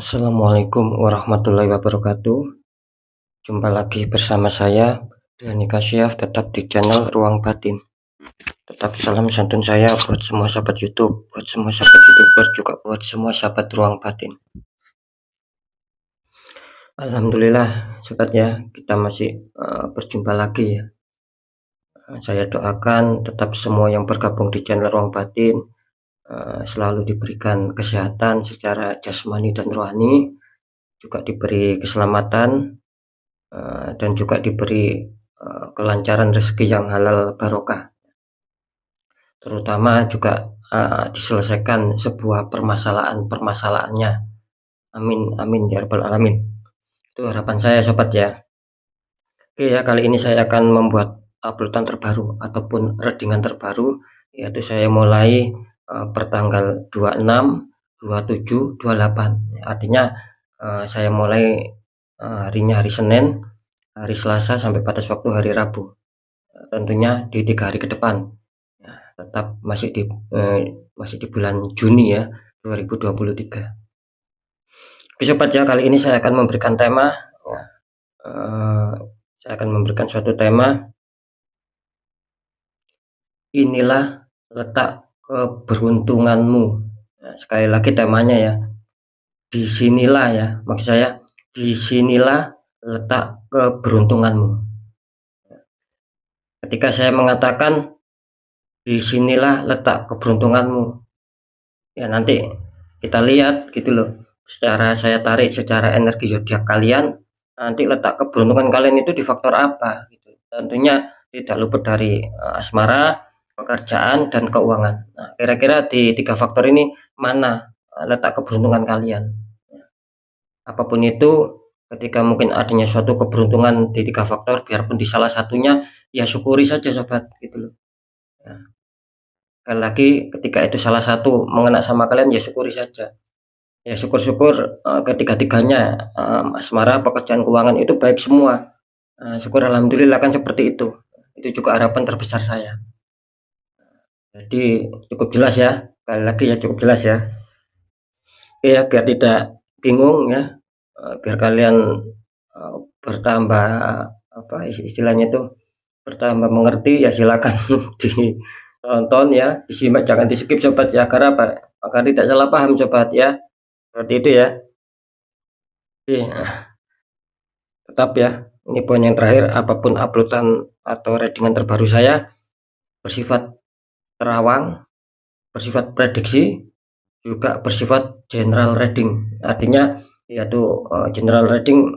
Assalamualaikum warahmatullahi wabarakatuh. Jumpa lagi bersama saya, Dani Kasyaf, tetap di channel Ruang Batin. Tetap salam santun saya buat semua sahabat YouTube, buat semua sahabat YouTuber, juga buat semua sahabat Ruang Batin. Alhamdulillah, sobat ya, kita masih berjumpa lagi ya. Saya doakan tetap semua yang bergabung di channel Ruang Batin selalu diberikan kesehatan secara jasmani dan rohani, juga diberi keselamatan, dan juga diberi kelancaran rezeki yang halal barokah, terutama juga diselesaikan sebuah permasalahannya. Amin amin ya rabbal alamin. Itu harapan saya sobat ya. Oke ya, kali ini saya akan membuat uploadan terbaru ataupun readingan terbaru, yaitu saya mulai pertanggal 26, 27, 28. Artinya saya mulai harinya hari Senin, hari Selasa sampai batas waktu hari Rabu, tentunya di 3 hari ke depan. Tetap masih di bulan Juni ya, 2023. Oke sobat ya, kali ini saya akan memberikan tema ya, saya akan memberikan suatu tema. Inilah letak keberuntunganmu. Nah, sekali lagi temanya ya, disinilah ya, maksud saya disinilah letak keberuntunganmu. Ketika saya mengatakan disinilah letak keberuntunganmu, ya nanti kita lihat gitu loh, secara saya tarik secara energi zodiak kalian, nanti letak keberuntungan kalian itu di faktor apa gitu. Tentunya tidak luput dari asmara, pekerjaan, dan keuangan. Nah, kira-kira di 3 faktor ini mana letak keberuntungan kalian? Apapun itu, ketika mungkin adanya suatu keberuntungan di 3 faktor, biarpun di salah satunya, ya syukuri saja sobat gitu loh. Ya. Sekali lagi, ketika itu salah satu mengena sama kalian, ya syukuri saja. Ya syukur-syukur ketiga-tiganya, asmara, pekerjaan, keuangan itu baik semua. Syukur alhamdulillah kan seperti itu. Itu juga harapan terbesar saya. Jadi cukup jelas ya, sekali lagi ya cukup jelas ya. Ya biar tidak bingung ya, biar kalian bertambah apa istilahnya itu, bertambah mengerti ya, silakan ditonton ya, disimak, jangan di skip sobat ya, karena apa? Agar tidak salah paham sobat ya, seperti itu ya. Oke, tetap ya, ini poin yang terakhir, apapun uploadan atau readingan terbaru saya bersifat terawang, bersifat prediksi, juga bersifat general reading. Artinya yaitu general reading,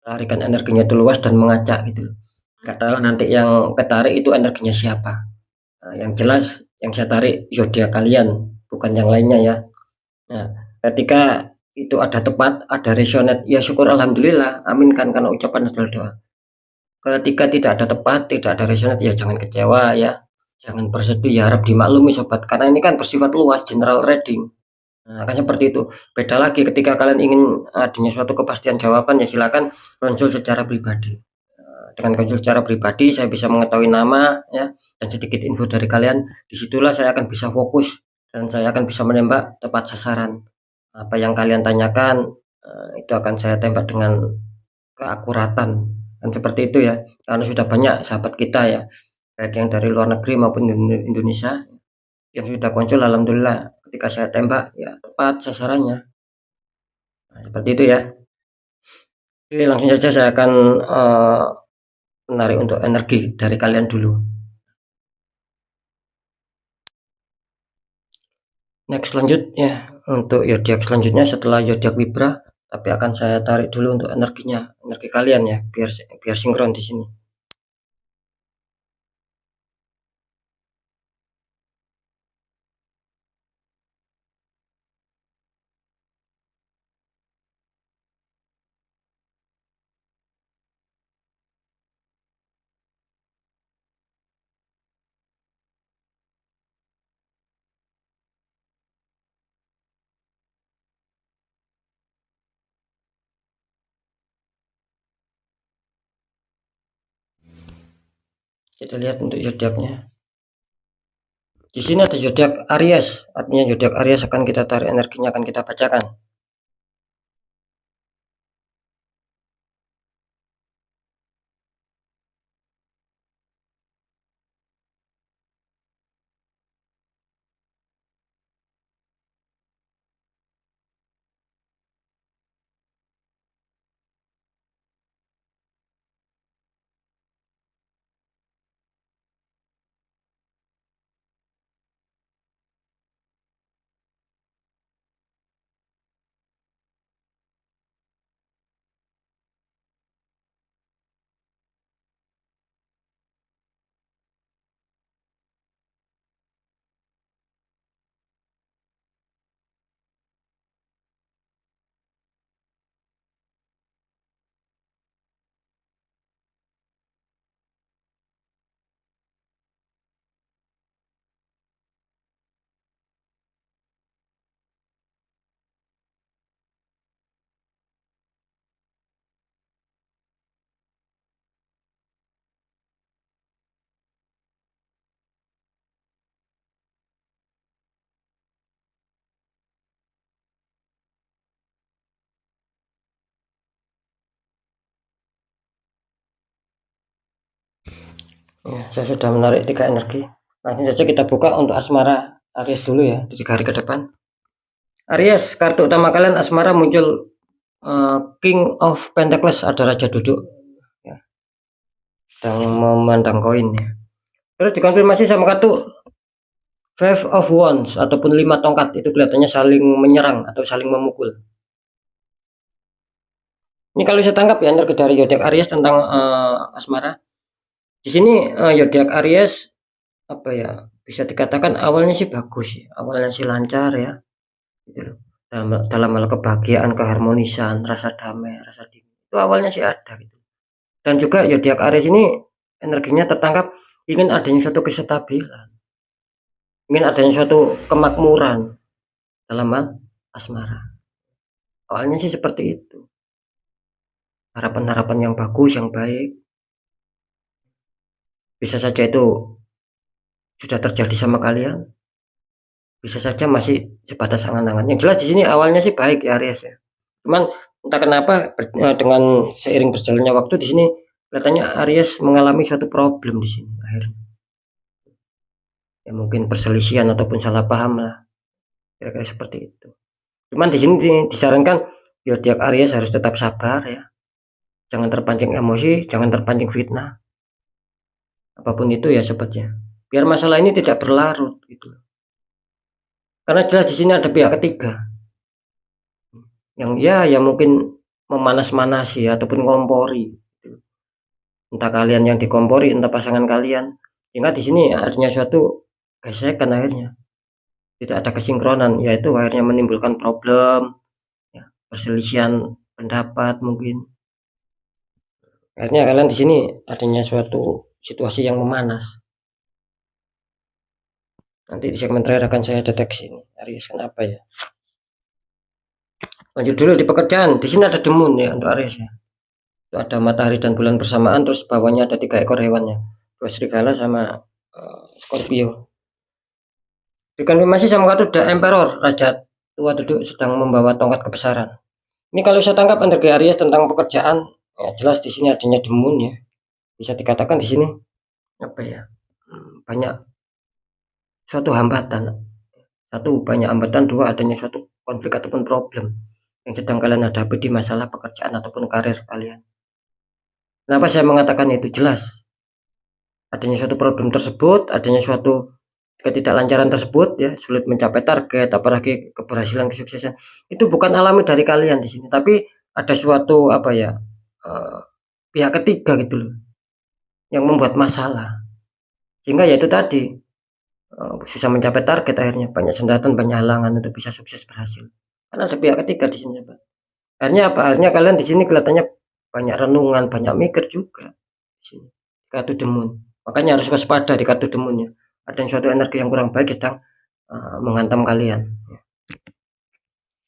tarikan energinya itu luas dan mengacak gitu. Nggak tahu nanti yang ketarik itu energinya siapa. Yang jelas yang saya tarik zodiak kalian, bukan yang lainnya ya. Nah, ketika itu ada tepat, ada resonate, ya syukur alhamdulillah, aminkan, karena ucapan adalah doa. Ketika tidak ada tepat, tidak ada resonate, ya jangan kecewa ya, jangan bersedih, ya harap dimaklumi sobat, karena ini kan bersifat luas, general reading. Nah, kan seperti itu. Beda lagi ketika kalian ingin adanya suatu kepastian jawaban, ya silakan konsul secara pribadi. Dengan konsul secara pribadi, saya bisa mengetahui nama ya, dan sedikit info dari kalian. Disitulah saya akan bisa fokus dan saya akan bisa menembak tepat sasaran. Apa yang kalian tanyakan itu akan saya tembak dengan keakuratan, dan seperti itu ya. Karena sudah banyak sahabat kita ya, baik yang dari luar negeri maupun Indonesia, yang sudah konsul, alhamdulillah ketika saya tembak ya tepat sasarannya. Nah, seperti itu ya. Oke, langsung saja saya akan menarik untuk energi dari kalian dulu. Next selanjutnya, untuk zodiak selanjutnya setelah zodiak Libra, tapi akan saya tarik dulu untuk energinya, energi kalian ya, biar sinkron di sini. Kita lihat untuk zodiaknya. Di sini ada zodiak Aries, artinya zodiak Aries akan kita tarik energinya, akan kita bacakan. Ya, saya sudah menarik 3 energi. Langsung saja kita buka untuk asmara Aries dulu ya, di 3 hari ke depan. Aries, kartu utama kalian asmara muncul King of Pentacles, ada raja duduk ya, sedang memandang koin ya. Terus dikonfirmasi sama kartu Five of Wands ataupun 5 tongkat, itu kelihatannya saling menyerang atau saling memukul. Ini kalau saya tangkap ya energi dari zodiak Aries tentang asmara. Di sini zodiak Aries apa ya, bisa dikatakan awalnya sih bagus ya, awalnya sih lancar ya, gitu loh. Dalam hal kebahagiaan, keharmonisan, rasa damai, rasa dingin, itu awalnya sih ada gitu. Dan juga zodiak Aries ini energinya tertangkap ingin adanya suatu kestabilan, ingin adanya suatu kemakmuran dalam hal asmara. Awalnya sih seperti itu, harapan-harapan yang bagus, yang baik. Bisa saja itu sudah terjadi sama kalian, bisa saja masih sebatas angan-angan. Yang jelas di sini awalnya sih baik ya Aries ya. Cuman entah kenapa dengan seiring berjalannya waktu di sini kelihatannya Aries mengalami suatu problem di sini akhirnya. Ya mungkin perselisihan ataupun salah paham lah. Kira-kira seperti itu. Cuman di sini disarankan zodiak Aries harus tetap sabar ya. Jangan terpancing emosi, jangan terpancing fitnah. Apapun itu ya sobatnya. Biar masalah ini tidak berlarut gitu. Karena jelas di sini ada pihak ketiga yang ya mungkin memanas-manasi ataupun ngompori. Entah kalian yang dikompori, entah pasangan kalian. Sehingga di sini adanya suatu gesekan akhirnya. Tidak ada kesinkronan, yaitu akhirnya menimbulkan problem, ya, perselisihan pendapat mungkin. Akhirnya kalian di sini adanya suatu situasi yang memanas. Nanti di segmen terakhir akan saya deteksi ini. Aries kenapa ya? Lanjut dulu di pekerjaan. Di sini ada The Moon ya untuk Aries ya. Itu ada matahari dan bulan bersamaan, terus bawahnya ada 3 ekor hewannya. 2 serigala sama Scorpio. Dikonfirmasi sama kartu The Emperor, raja tua duduk sedang membawa tongkat kebesaran. Ini kalau saya tangkap energi Aries tentang pekerjaan, ya jelas di sini adanya The Moon ya. Bisa dikatakan di sini apa ya? Banyak suatu hambatan. Satu, banyak hambatan, dua, adanya suatu konflik ataupun problem yang sedang kalian hadapi di masalah pekerjaan ataupun karir kalian. Kenapa saya mengatakan itu? Jelas adanya suatu problem tersebut, adanya suatu ketidaklancaran tersebut ya, sulit mencapai target, apalagi keberhasilan, kesuksesan, itu bukan alami dari kalian di sini, tapi ada suatu apa ya, pihak ketiga gitu loh yang membuat masalah, sehingga ya itu tadi susah mencapai target, akhirnya banyak sendatan, banyak halangan untuk bisa sukses berhasil karena ada pihak ketiga di sini. Akhirnya apa, akhirnya kalian di sini kelihatannya banyak renungan, banyak mikir juga di sini kartu The Moon. Makanya harus waspada di kartu The Moon ya, ada yang suatu energi yang kurang baik sedang menghantam kalian.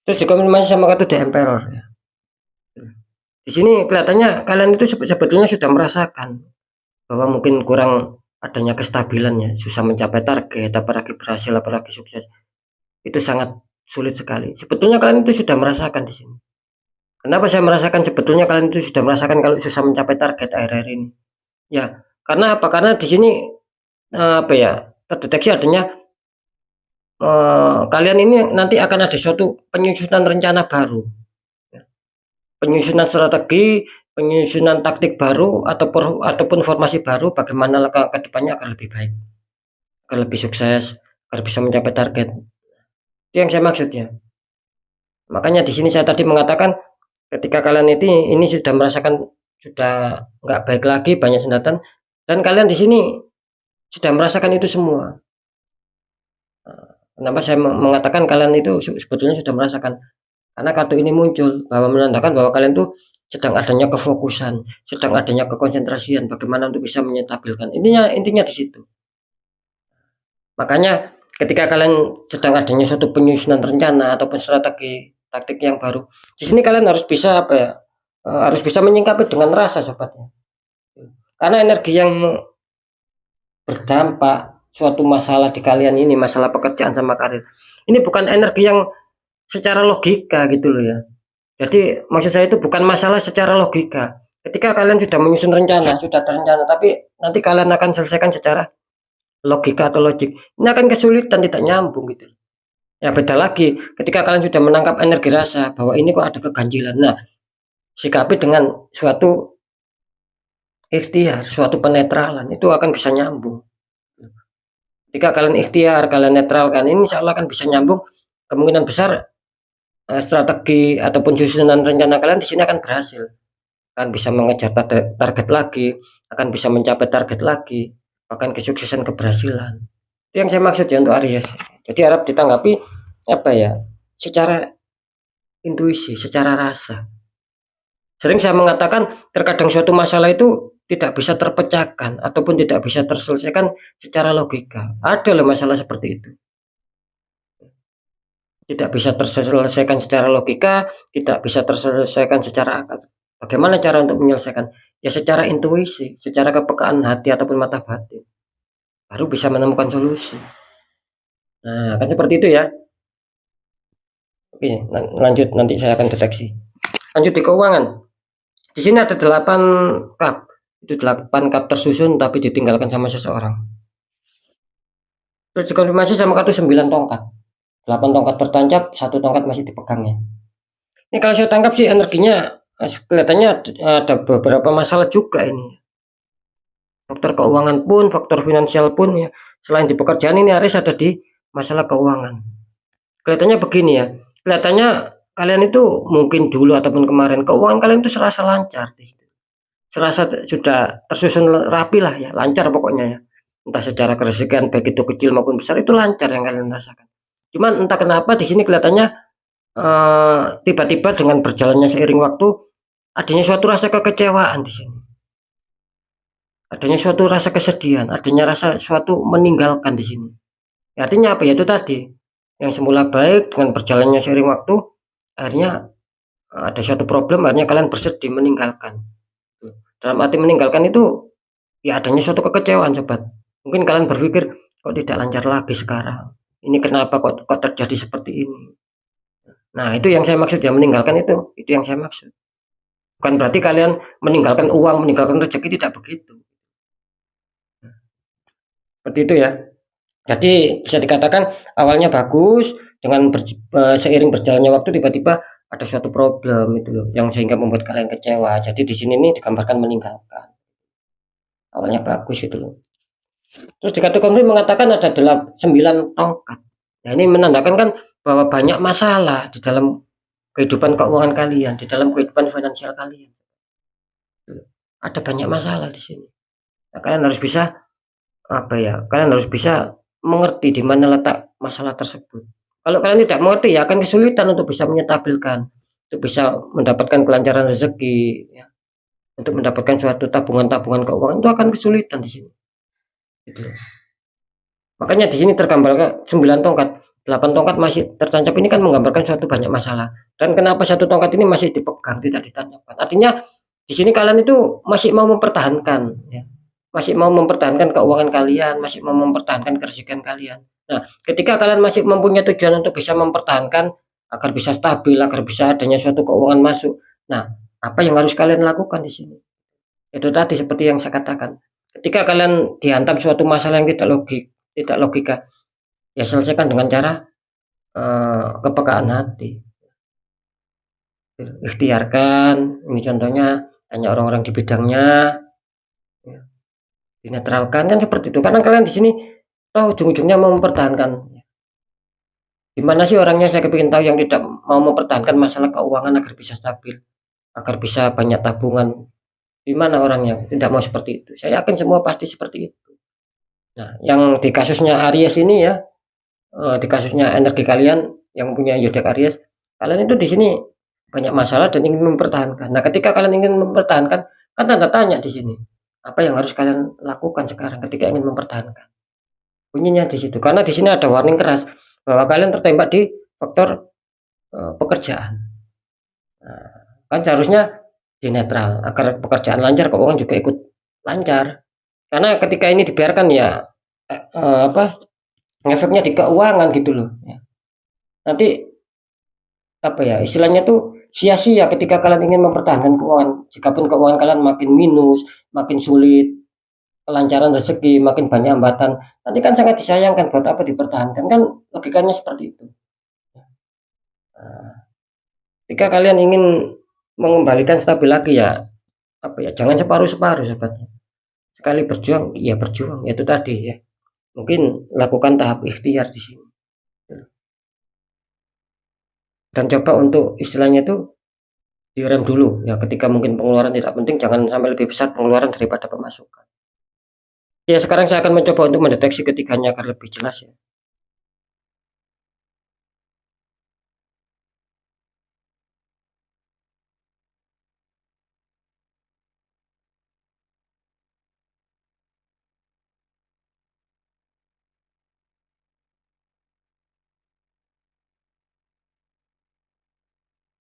Terus juga masih sama kartu The Emperor ya. Di sini kelihatannya kalian itu sebetulnya sudah merasakan bahwa mungkin kurang adanya kestabilannya, susah mencapai target, apalagi berhasil, apalagi sukses. Itu sangat sulit sekali. Sebetulnya kalian itu sudah merasakan di sini. Kenapa saya merasakan sebetulnya kalian itu sudah merasakan kalau susah mencapai target akhir-akhir ini? Ya, karena apa? Karena di sini apa ya? Terdeteksi adanya kalian ini nanti akan ada suatu penyusunan rencana baru, penyusunan strategi, penyusunan taktik baru ataupun formasi baru, bagaimana langkah ke depannya akan lebih baik, akan lebih sukses, agar bisa mencapai target. Itu yang saya maksud ya. Makanya di sini saya tadi mengatakan ketika kalian ini sudah merasakan sudah nggak baik lagi, banyak sendatan, dan kalian di sini sudah merasakan itu semua. Kenapa saya mengatakan kalian itu sebetulnya sudah merasakan? Karena kartu ini muncul bahwa menandakan bahwa kalian tuh sedang adanya kefokusan, sedang adanya kekonsentrasian, bagaimana untuk bisa menyetabilkan. Intinya di situ. Makanya ketika kalian sedang adanya suatu penyusunan rencana ataupun strategi taktik yang baru, di sini kalian harus bisa apa ya? Harus bisa menyingkapi dengan rasa sobatnya. Karena energi yang berdampak suatu masalah di kalian ini, masalah pekerjaan sama karir, ini bukan energi yang secara logika gitu loh ya. Jadi maksud saya itu bukan masalah secara logika, Ketika kalian sudah menyusun rencana, sudah terencana, tapi nanti kalian akan selesaikan secara logika atau logik, ini akan kesulitan, tidak nyambung gitu. Ya beda lagi ketika kalian sudah menangkap energi rasa bahwa ini kok ada keganjilan. Nah, sikapi dengan suatu ikhtiar, suatu penetralan, itu akan bisa nyambung. Ketika kalian ikhtiar, kalian netralkan, ini insya Allah akan bisa nyambung. Kemungkinan besar strategi ataupun susunan rencana kalian di sini akan berhasil. Akan bisa mengejar target lagi, akan bisa mencapai target lagi, bahkan kesuksesan keberhasilan. Itu yang saya maksud ya untuk Aries. Jadi harap ditanggapi apa ya? Secara intuisi, secara rasa. Sering saya mengatakan terkadang suatu masalah itu tidak bisa terpecahkan ataupun tidak bisa terselesaikan secara logika. Ada loh masalah seperti itu. Tidak bisa terselesaikan secara logika, tidak bisa terselesaikan secara akal. Bagaimana cara untuk menyelesaikan? Ya secara intuisi, secara kepekaan hati ataupun mata batin. Baru bisa menemukan solusi. Nah, kan seperti itu ya. Oke, lanjut nanti saya akan deteksi. Lanjut di keuangan. Di sini ada 8 cup. Itu 8 cup tersusun tapi ditinggalkan sama seseorang. Terus dikonfirmasi sama kartu 9 tongkat. 8 tongkat tertancap, 1 tongkat masih dipegangnya. Ini kalau saya tangkap sih energinya kelihatannya ada beberapa masalah juga ini. Faktor keuangan pun, faktor finansial pun ya. Selain di pekerjaan ini Aries ada di masalah keuangan. Kelihatannya begini ya. Kelihatannya kalian itu mungkin dulu ataupun kemarin keuangan kalian itu serasa lancar di situ. Serasa sudah tersusun rapi lah ya, lancar pokoknya ya. Entah secara kerezekian baik itu kecil maupun besar itu lancar yang kalian rasakan. Cuman entah kenapa di sini kelihatannya tiba-tiba dengan berjalannya seiring waktu adanya suatu rasa kekecewaan di sini. Adanya suatu rasa kesedihan, adanya rasa suatu meninggalkan di sini. Artinya apa ya, itu tadi yang semula baik dengan berjalannya seiring waktu akhirnya ada suatu problem, akhirnya kalian bersedih meninggalkan. Dalam arti meninggalkan itu ya adanya suatu kekecewaan sobat. Mungkin kalian berpikir kok tidak lancar lagi sekarang, ini kenapa kok terjadi seperti ini. Nah itu yang saya maksud ya, meninggalkan itu yang saya maksud. Bukan berarti kalian meninggalkan uang, meninggalkan rezeki, tidak begitu. Seperti itu ya. Jadi bisa dikatakan awalnya bagus, dengan seiring berjalannya waktu tiba-tiba ada suatu problem itu loh, yang sehingga membuat kalian kecewa. Jadi di sini nih digambarkan meninggalkan. Awalnya bagus gitu loh. Terus di kartu konflik mengatakan ada 9 tongkat. Nah ini menandakan kan bahwa banyak masalah di dalam kehidupan keuangan kalian, di dalam kehidupan finansial kalian. Ada banyak masalah di sini. Nah, kalian harus bisa apa ya? Kalian harus bisa mengerti di mana letak masalah tersebut. Kalau kalian tidak mengerti ya akan kesulitan untuk bisa menyetabilkan, untuk bisa mendapatkan kelancaran rezeki, ya. Untuk mendapatkan suatu tabungan-tabungan keuangan itu akan kesulitan di sini. Gitu. Makanya di sini tergambar 9 tongkat, 8 tongkat masih tertancap, ini kan menggambarkan suatu banyak masalah. Dan kenapa 1 tongkat ini masih dipegang, tidak ditancapkan? Artinya di sini kalian itu masih mau mempertahankan, ya. Masih mau mempertahankan keuangan kalian, masih mau mempertahankan kerezekian kalian. Nah, ketika kalian masih mempunyai tujuan untuk bisa mempertahankan agar bisa stabil, agar bisa adanya suatu keuangan masuk. Nah, apa yang harus kalian lakukan di sini? Itu tadi seperti yang saya katakan. Ketika kalian dihantam suatu masalah yang tidak logika, ya selesaikan dengan cara kepekaan hati. Ikhtiarkan, ini contohnya tanya orang-orang di bidangnya, ya. Dinetralkan kan seperti itu. Karena kalian di sini ujung-ujungnya mau mempertahankan. Gimana sih orangnya, saya kepingin tahu, yang tidak mau mempertahankan masalah keuangan agar bisa stabil, agar bisa banyak tabungan. Gimana orangnya tidak mau seperti itu? Saya yakin semua pasti seperti itu. Nah, yang di kasusnya Aries ini ya, di kasusnya energi kalian yang punya zodiak Aries, kalian itu di sini banyak masalah dan ingin mempertahankan. Nah, ketika kalian ingin mempertahankan, kan tanda tanya di sini. Apa yang harus kalian lakukan sekarang ketika ingin mempertahankan? Kuncinya di situ. Karena di sini ada warning keras bahwa kalian tertembak di faktor pekerjaan. Nah, kan seharusnya di netral agar pekerjaan lancar, keuangan juga ikut lancar. Karena ketika ini dibiarkan ya efeknya di keuangan gitu loh ya. Nanti apa ya istilahnya tuh sia-sia ketika kalian ingin mempertahankan keuangan. Jikapun keuangan kalian makin minus, makin sulit, kelancaran rezeki, makin banyak hambatan, nanti kan sangat disayangkan, buat apa dipertahankan, kan logikanya seperti itu. Nah, jika kalian ingin mengembalikan stabil lagi ya, apa ya, jangan separuh-separuh sahabatnya. Sekali berjuang, ya berjuang, itu tadi ya. Mungkin lakukan tahap ikhtiar di sini. Dan coba untuk istilahnya itu direm dulu ya, ketika mungkin pengeluaran tidak penting, jangan sampai lebih besar pengeluaran daripada pemasukan. Ya, sekarang saya akan mencoba untuk mendeteksi ketiganya agar lebih jelas ya.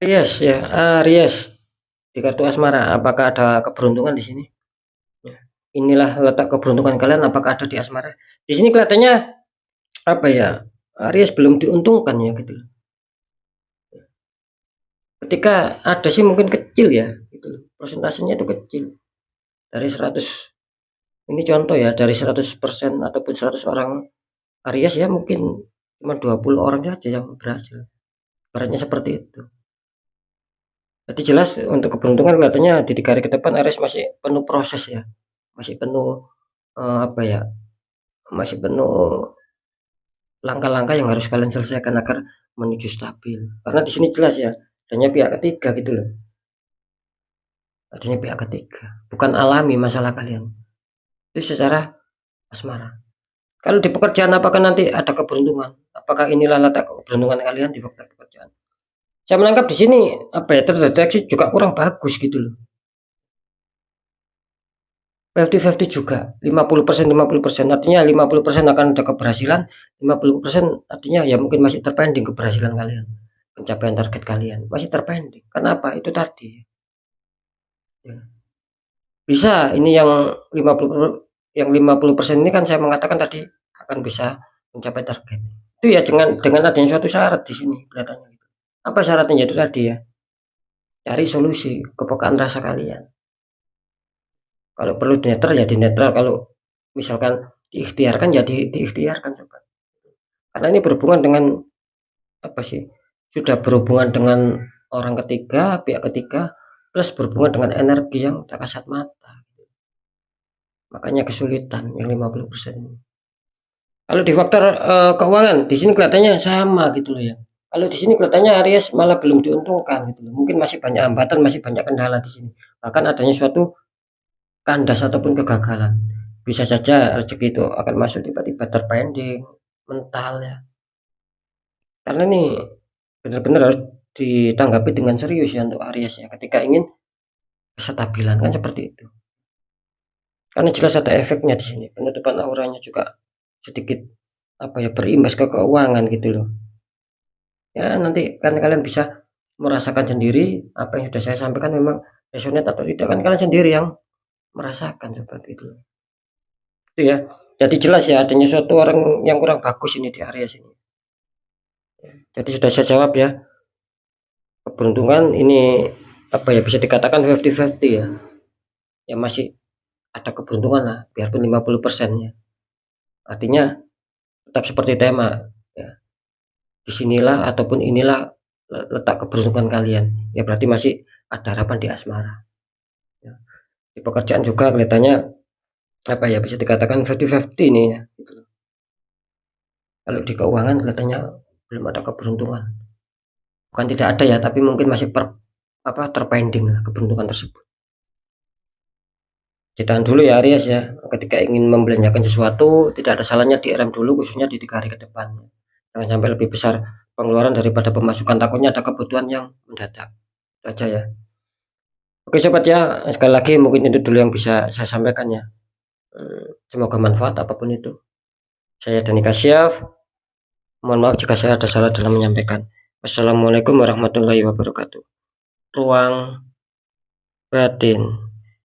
Ries ya, Ries di kartu asmara, apakah ada keberuntungan di sini? Ya. Inilah letak keberuntungan kalian, apakah ada di asmara? Di sini kelihatannya apa ya? Aries belum diuntungkan ya gitu. Ketika ada sih mungkin kecil ya, gitu. Persentasenya itu kecil. Dari 100, ini contoh ya, dari 100% ataupun 100 orang Aries ya, mungkin cuma 20 orang saja yang berhasil. Ibaratnya seperti itu. Jadi jelas untuk keberuntungan kelihatannya di 3 hari ke depan Aries masih penuh proses ya. Masih penuh apa ya? Masih penuh langkah-langkah yang harus kalian selesaikan agar menuju stabil. Karena di sini jelas ya, adanya pihak ketiga gitu loh. Adanya pihak ketiga, bukan alami masalah kalian. Itu secara asmara. Kalau di pekerjaan, apakah nanti ada keberuntungan? Apakah inilah letak keberuntungan kalian di faktor pekerjaan? Saya menangkap di sini apa ya, terdeteksi juga kurang bagus gitu loh. 50-50 juga, 50%, 50%, artinya 50% akan ada keberhasilan, 50% artinya ya mungkin masih terpending keberhasilan kalian, pencapaian target kalian masih terpending. Kenapa? Itu tadi ya. Bisa ini yang 50% ini kan saya mengatakan tadi akan bisa mencapai target. Itu ya dengan adanya suatu syarat di sini kelihatannya. Apa syaratnya? Itu tadi ya. Cari solusi kepekaan rasa kalian. Kalau perlu netral ya di netral, kalau misalkan diikhtiarkan ya diikhtiarkan sobat. Karena ini berhubungan dengan apa sih? Sudah berhubungan dengan orang ketiga, pihak ketiga, plus berhubungan dengan energi yang tak kasat mata. Makanya kesulitan yang 50% ini. Kalau di faktor keuangan, di sini kelihatannya sama gitu loh ya. Kalau di sini kelihatannya Aries malah belum diuntungkan gitu loh. Mungkin masih banyak hambatan, masih banyak kendala di sini. Bahkan adanya suatu kandas ataupun kegagalan. Bisa saja rezeki itu akan masuk tiba-tiba terpending, mental ya. Karena ini benar-benar harus ditanggapi dengan serius ya untuk Aries ya, ketika ingin kestabilan kan seperti itu. Karena jelas ada efeknya di sini. Penutupan auranya juga sedikit apa ya, berimbas ke keuangan gitu loh. Ya nanti kan kalian bisa merasakan sendiri apa yang sudah saya sampaikan memang resonate atau tidak, kan kalian sendiri yang merasakan seperti itu. Itu ya. Jadi jelas ya adanya suatu orang yang kurang bagus ini di area sini. Jadi sudah saya jawab ya. Keberuntungan ini apa ya, bisa dikatakan 50-50 ya. Ya masih ada keberuntungan lah, biarpun 50% ya. Artinya tetap seperti tema ya. Disinilah ataupun inilah letak keberuntungan kalian. Ya berarti masih ada harapan di asmara. Ya. Di pekerjaan juga kelihatannya apa ya, bisa dikatakan 50-50 ini ya. Gitu. Kalau di keuangan kelihatannya belum ada keberuntungan. Bukan tidak ada ya, tapi mungkin masih terpending lah keberuntungan tersebut. Ditahan dulu ya Aries ya, ketika ingin membelanjakan sesuatu tidak ada salahnya direm dulu, khususnya di 3 hari ke depan. Jangan sampai lebih besar pengeluaran daripada pemasukan, takutnya ada kebutuhan yang mendadak. Itu aja ya. Oke sobat ya, sekali lagi mungkin itu dulu yang bisa saya sampaikan ya. Semoga manfaat apapun itu. Saya Dani Kasyaf, mohon maaf jika saya ada salah dalam menyampaikan. Wassalamualaikum warahmatullahi wabarakatuh. Ruang batin.